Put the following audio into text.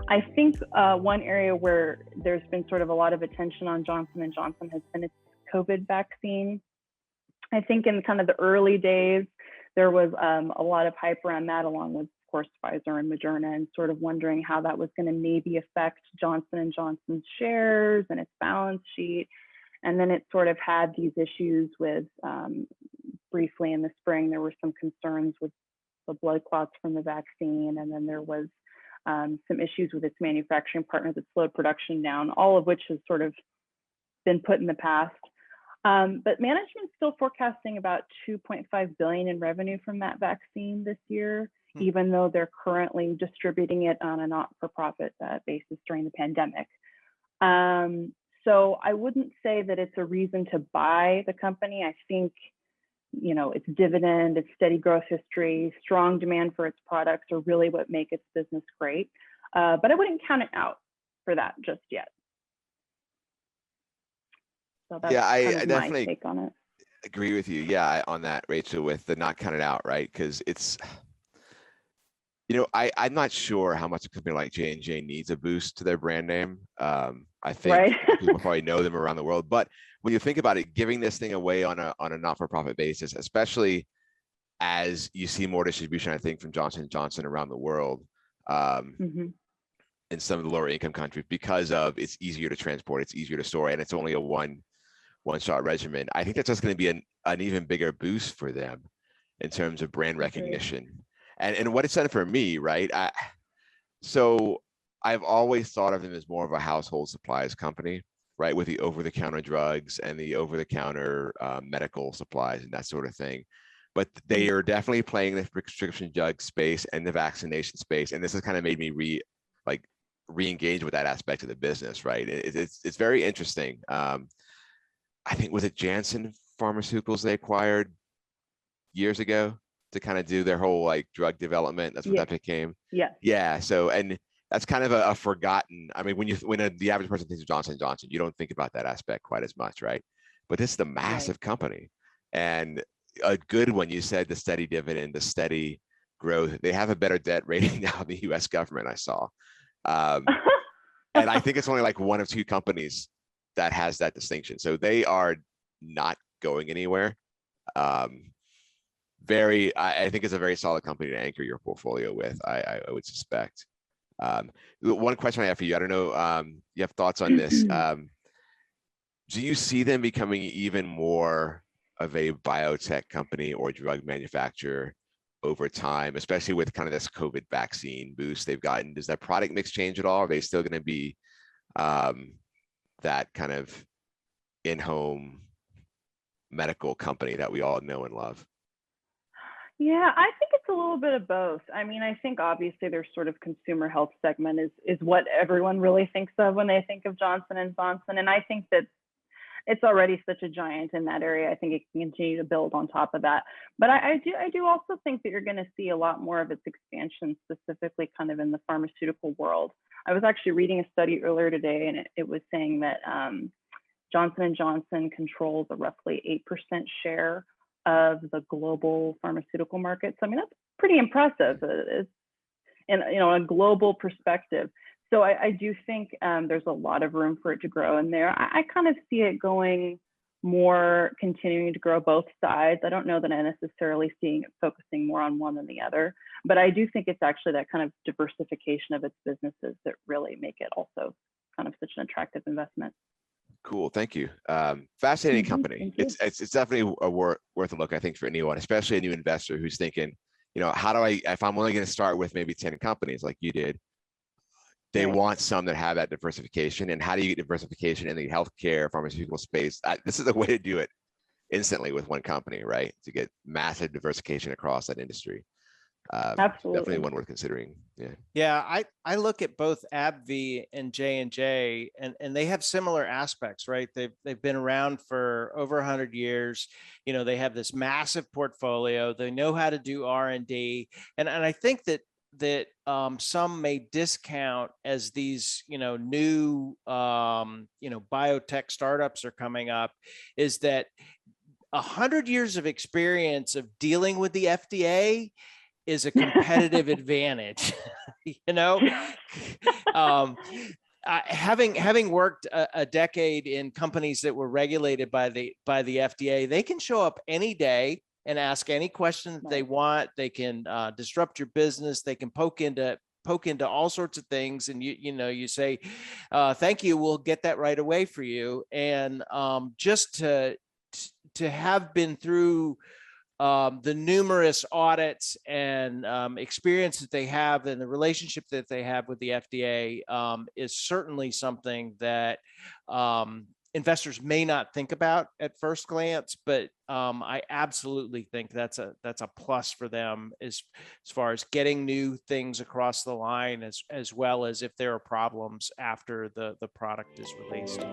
I think one area where there's been sort of a lot of attention on Johnson & Johnson has been its COVID vaccine. I think in kind of the early days, there was a lot of hype around that, along with, of course, Pfizer and Moderna, and sort of wondering how that was going to maybe affect Johnson & Johnson's shares and its balance sheet. And then it sort of had these issues with, briefly in the spring, there were some concerns with the blood clots from the vaccine. And then there was some issues with its manufacturing partner that slowed production down, all of which has sort of been put in the past. But management's still forecasting about $2.5 billion in revenue from that vaccine this year, even though they're currently distributing it on a not-for-profit basis during the pandemic. So I wouldn't say that it's a reason to buy the company. I think, you know, its dividend, its steady growth history, strong demand for its products are really what make its business great. But I wouldn't count it out for that just yet. So that's I kind of definitely my take on it. agree with you. Yeah, on that, Rachel, with the not counted out, right? Because it's, you know, I'm not sure how much a company like J&J needs a boost to their brand name. I think Right. people probably know them around the world, but when you think about it, giving this thing away on a not-for-profit basis, especially as you see more distribution, I think, from Johnson & Johnson around the world, in some of the lower income countries, because of it's easier to transport, it's easier to store, and it's only a one-shot regimen. I think that's just going to be an even bigger boost for them in terms of brand recognition. And what it's done for me, right? So I've always thought of them as more of a household supplies company, right? With the over-the-counter drugs and the over-the-counter medical supplies and that sort of thing. But they are definitely playing the prescription drug space and the vaccination space. And this has kind of made me re-engage with that aspect of the business, right? It's very interesting. I think, was it Janssen Pharmaceuticals they acquired years ago to kind of do their whole like drug development? That's what that became. Yeah. So, and that's kind of a forgotten. I mean, when the average person thinks of Johnson & Johnson, you don't think about that aspect quite as much, right? But this is a massive company, and a good one. You said the steady dividend, the steady growth. They have a better debt rating now than the U.S. government, I saw. And I think it's only like one of two companies that has that distinction. So they are not going anywhere. I think it's a very solid company to anchor your portfolio with, I would suspect. One question I have for you, I don't know, you have thoughts on this. Do you see them becoming even more of a biotech company or drug manufacturer over time, especially with kind of this COVID vaccine boost they've gotten? Does that product mix change at all? Are they still going to be that kind of in-home medical company that we all know and love? Yeah, I think it's a little bit of both. I mean, I think obviously their sort of consumer health segment is what everyone really thinks of when they think of Johnson & Johnson. And I think that it's already such a giant in that area. I think it can continue to build on top of that. But I do also think that you're going to see a lot more of its expansion, specifically kind of in the pharmaceutical world. I was actually reading a study earlier today, and it was saying that Johnson & Johnson controls a roughly 8% share of the global pharmaceutical market. So I mean, that's pretty impressive in a global perspective. So I do think there's a lot of room for it to grow in there. I kind of see it continuing to grow both sides. I don't know that I'm necessarily seeing it focusing more on one than the other, but I do think it's actually that kind of diversification of its businesses that really make it also kind of such an attractive investment. Cool, thank you. Fascinating company. It's definitely worth a look, I think, for anyone, especially a new investor who's thinking, you know, if I'm only going to start with maybe 10 companies like you did, they want some that have that diversification. And how do you get diversification in the healthcare pharmaceutical space? This is the way to do it instantly with one company, right? To get massive diversification across that industry. Absolutely. Definitely one worth considering. Yeah. I look at both AbbVie and J&J, and they have similar aspects, right? They've been around for over 100 years. You know, they have this massive portfolio. They know how to do R&D, and I think that some may discount as these, new, biotech startups are coming up, is that 100 years of experience of dealing with the FDA is a competitive advantage. you know. um, having worked a decade in companies that were regulated by the FDA, they can show up any day and ask any question that they want. They can disrupt your business. They can poke into all sorts of things, and you say, thank you, we'll get that right away for you. And just to have been through the numerous audits and experience that they have, and the relationship that they have with the FDA is certainly something that investors may not think about at first glance, but I absolutely think that's a plus for them as far as getting new things across the line, as well as if there are problems after the product is released.